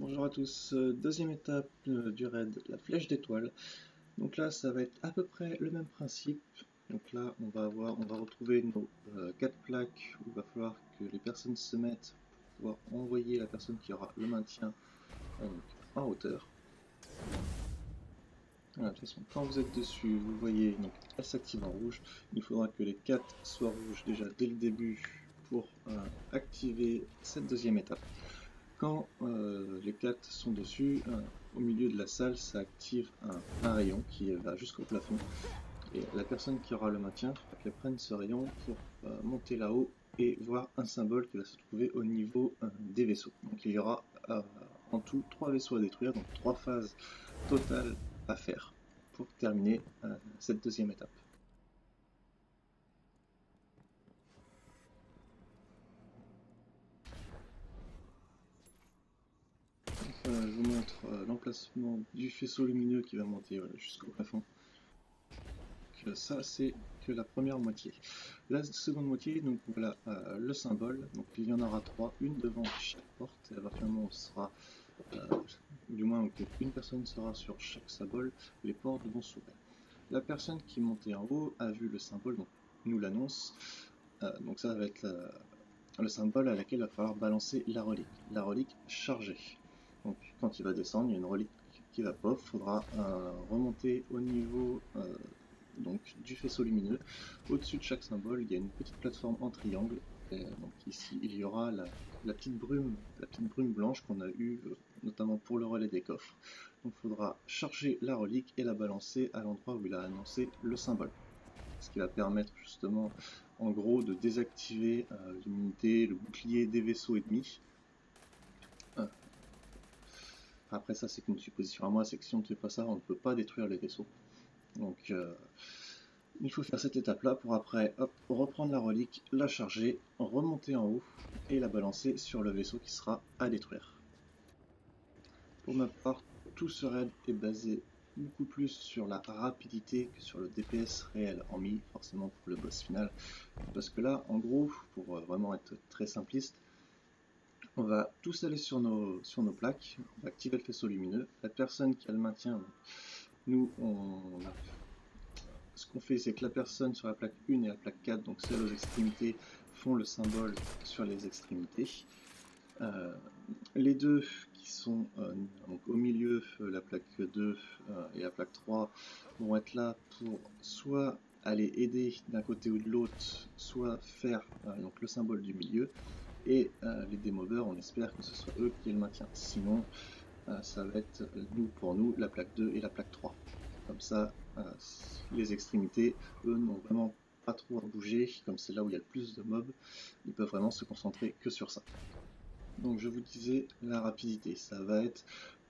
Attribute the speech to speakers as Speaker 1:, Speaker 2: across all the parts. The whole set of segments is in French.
Speaker 1: Bonjour à tous, deuxième étape du raid, la flèche d'étoile. Donc là ça va être à peu près le même principe. Donc là on va retrouver nos 4 plaques où il va falloir que les personnes se mettent pour pouvoir envoyer la personne qui aura le maintien en hauteur. Voilà, de toute façon quand vous êtes dessus, vous voyez, donc elle s'active en rouge. Il faudra que les 4 soient rouges déjà dès le début pour activer cette deuxième étape. Quand les 4 sont dessus, au milieu de la salle, ça active un rayon qui va jusqu'au plafond. Et la personne qui aura le maintien, il faudra qu'elle prenne ce rayon pour monter là-haut et voir un symbole qui va se trouver au niveau des vaisseaux. Donc il y aura en tout 3 vaisseaux à détruire, donc 3 phases totales à faire pour terminer cette deuxième étape. Je vous montre l'emplacement du faisceau lumineux qui va monter jusqu'au plafond. Donc, ça c'est que la première moitié. La seconde moitié, donc voilà le symbole. Donc il y en aura 3, une devant chaque porte. Et à partir du moment où on sera, du moins une personne sera sur chaque symbole, les portes vont s'ouvrir. La personne qui est montée en haut a vu le symbole, donc nous l'annonce. Donc ça va être le symbole à laquelle il va falloir balancer la relique chargée. Donc quand il va descendre, il y a une relique qui va pop, il faudra remonter au niveau donc, du faisceau lumineux. Au-dessus de chaque symbole, il y a une petite plateforme en triangle. Et donc ici, il y aura la petite brume blanche qu'on a eue notamment pour le relais des coffres. Donc il faudra charger la relique et la balancer à l'endroit où il a annoncé le symbole. Ce qui va permettre justement en gros de désactiver l'immunité, le bouclier des vaisseaux ennemis. Après ça c'est qu'une supposition à moi, c'est que si on ne fait pas ça, on ne peut pas détruire les vaisseaux. Donc il faut faire cette étape là pour après reprendre la relique, la charger, remonter en haut et la balancer sur le vaisseau qui sera à détruire. Pour ma part, tout ce raid est basé beaucoup plus sur la rapidité que sur le DPS réel, hormis forcément pour le boss final. Parce que là, en gros, pour vraiment être très simpliste, on va tous aller sur nos plaques, on va activer le faisceau lumineux. La personne qui a le maintien, nous, ce qu'on fait, c'est que la personne sur la plaque 1 et la plaque 4, donc celles aux extrémités, font le symbole sur les extrémités. Les deux qui sont donc au milieu, la plaque 2 et la plaque 3, vont être là pour soit aller aider d'un côté ou de l'autre, soit faire donc le symbole du milieu. Et les démoveurs, on espère que ce soit eux qui aient le maintien. Sinon, ça va être pour nous, la plaque 2 et la plaque 3. Comme ça, les extrémités, eux, n'ont vraiment pas trop à bouger. Comme c'est là où il y a le plus de mobs, ils peuvent vraiment se concentrer que sur ça. Donc je vous disais, la rapidité, ça va être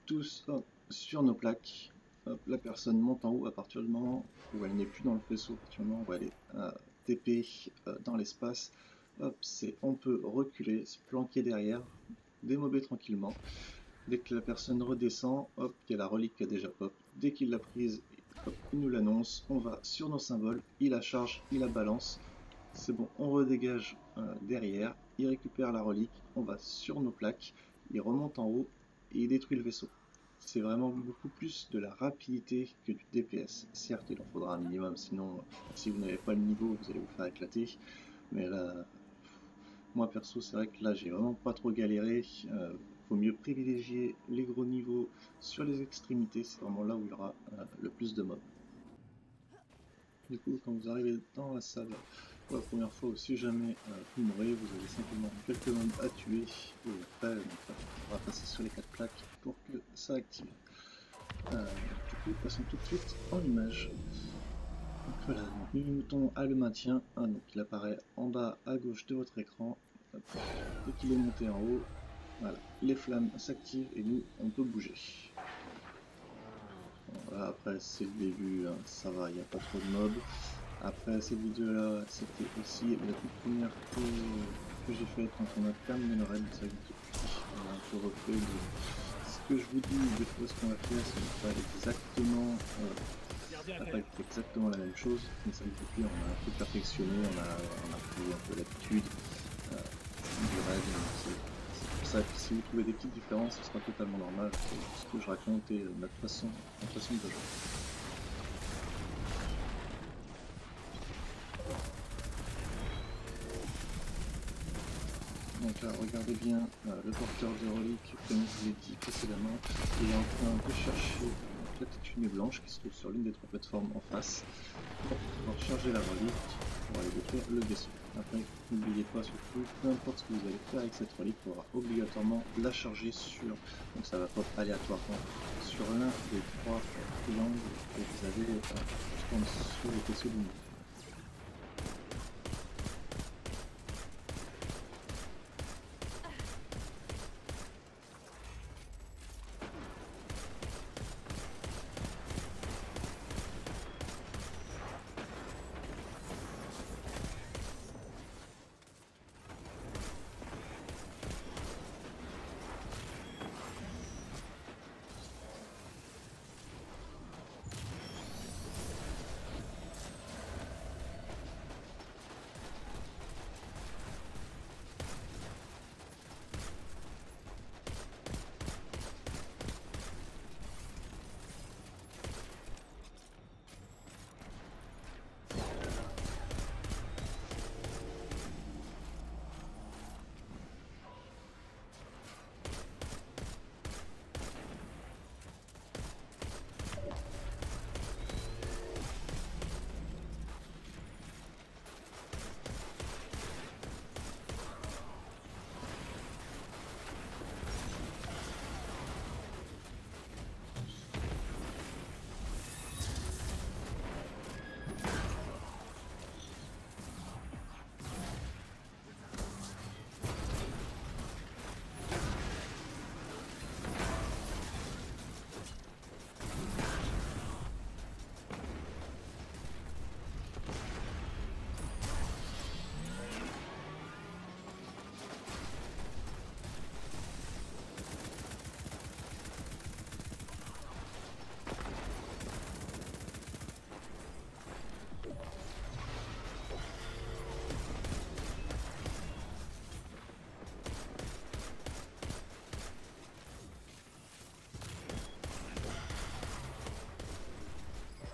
Speaker 1: tous sur nos plaques. Hop, la personne monte en haut à partir du moment où elle n'est plus dans le faisceau, à partir du moment où elle est TP dans l'espace. Hop, on peut reculer, se planquer derrière, démober tranquillement. Dès que la personne redescend, hop, il y a la relique qui a déjà pop. Dès qu'il l'a prise, hop, il nous l'annonce, on va sur nos symboles, il la charge, il la balance. C'est bon, on redégage derrière, il récupère la relique, on va sur nos plaques, il remonte en haut et il détruit le vaisseau. C'est vraiment beaucoup plus de la rapidité que du DPS. Certes, il en faudra un minimum, sinon, si vous n'avez pas le niveau, vous allez vous faire éclater. Mais là, moi perso, c'est vrai que là, j'ai vraiment pas trop galéré. Faut mieux privilégier les gros niveaux sur les extrémités, c'est vraiment là où il y aura le plus de mobs. Du coup, quand vous arrivez dans la salle pour la première fois, ou si jamais vous mourrez, vous avez simplement quelques mobs à tuer, et après, on va passer sur les 4 plaques pour que ça active. Du coup, passons tout de suite en image. Donc voilà, donc Mini-Mouton a le maintien, donc il apparaît en bas à gauche de votre écran. Hop. Dès qu'il est monté en haut, voilà, les flammes s'activent et nous, on peut bouger. Voilà, après c'est le début, hein, ça va, il n'y a pas trop de mobs. Après cette vidéo là, c'était aussi la toute première que j'ai faite quand on a terminé le raid, ça depuis on a un peu refait ce que je vous dis, des fois ce qu'on va faire, ça va pas être exactement la même chose, mais ça depuis on a un peu perfectionné, on a pris un peu l'habitude du raid, c'est ça, si vous trouvez des petites différences, ce sera totalement normal. C'est ce que je raconte et notre façon de jouer. Donc là, regardez bien le porteur de relique, comme je vous l'ai dit précédemment, il est en train de chercher la petite fumée blanche qui se trouve sur l'une des 3 plateformes en face pour pouvoir charger la relique pour aller détruire le vaisseau. Après, n'oubliez pas surtout, peu importe ce que vous allez faire avec cette relique, il faudra obligatoirement la charger sur, donc ça va pop aléatoirement, sur l'un des 3 triangles que vous avez juste en dessous des vaisseaux lumineux.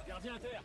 Speaker 2: Gardien à terre.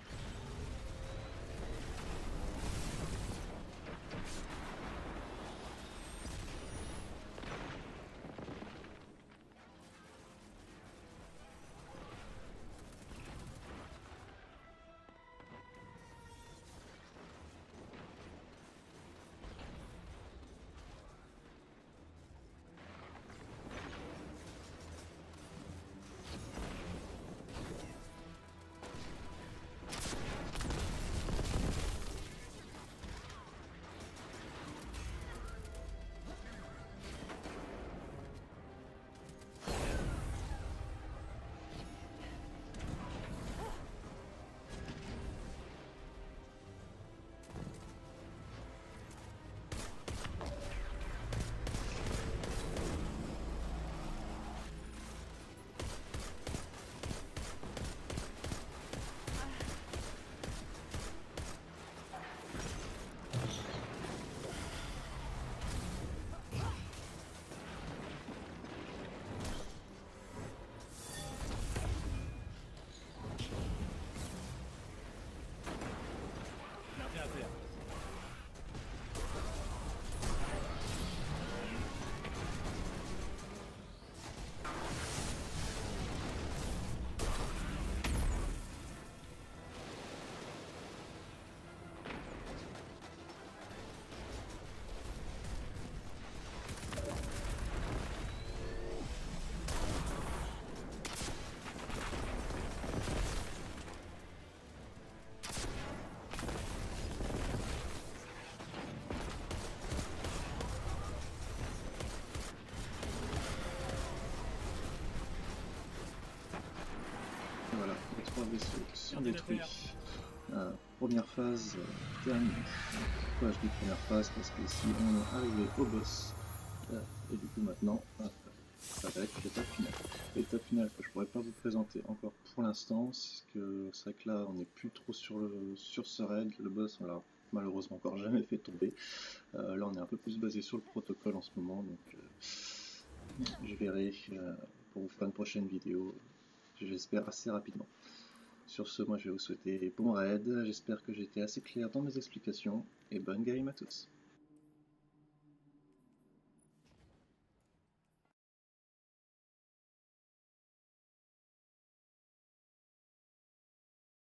Speaker 1: Voilà, les 3 vaisseaux qui sont détruits. Première phase terminée. Pourquoi je dis première phase? Parce que ici on est arrivé au boss. Et du coup maintenant, ça va être l'étape finale. L'étape finale que je pourrais pas vous présenter encore pour l'instant, c'est vrai que là on n'est plus trop sur ce raid. Le boss on l'a malheureusement encore jamais fait tomber. Là on est un peu plus basé sur le protocole en ce moment, donc je verrai pour vous faire une prochaine vidéo, j'espère assez rapidement. Sur ce, moi je vais vous souhaiter bon raid, j'espère que j'ai été assez clair dans mes explications, et bonne game à tous.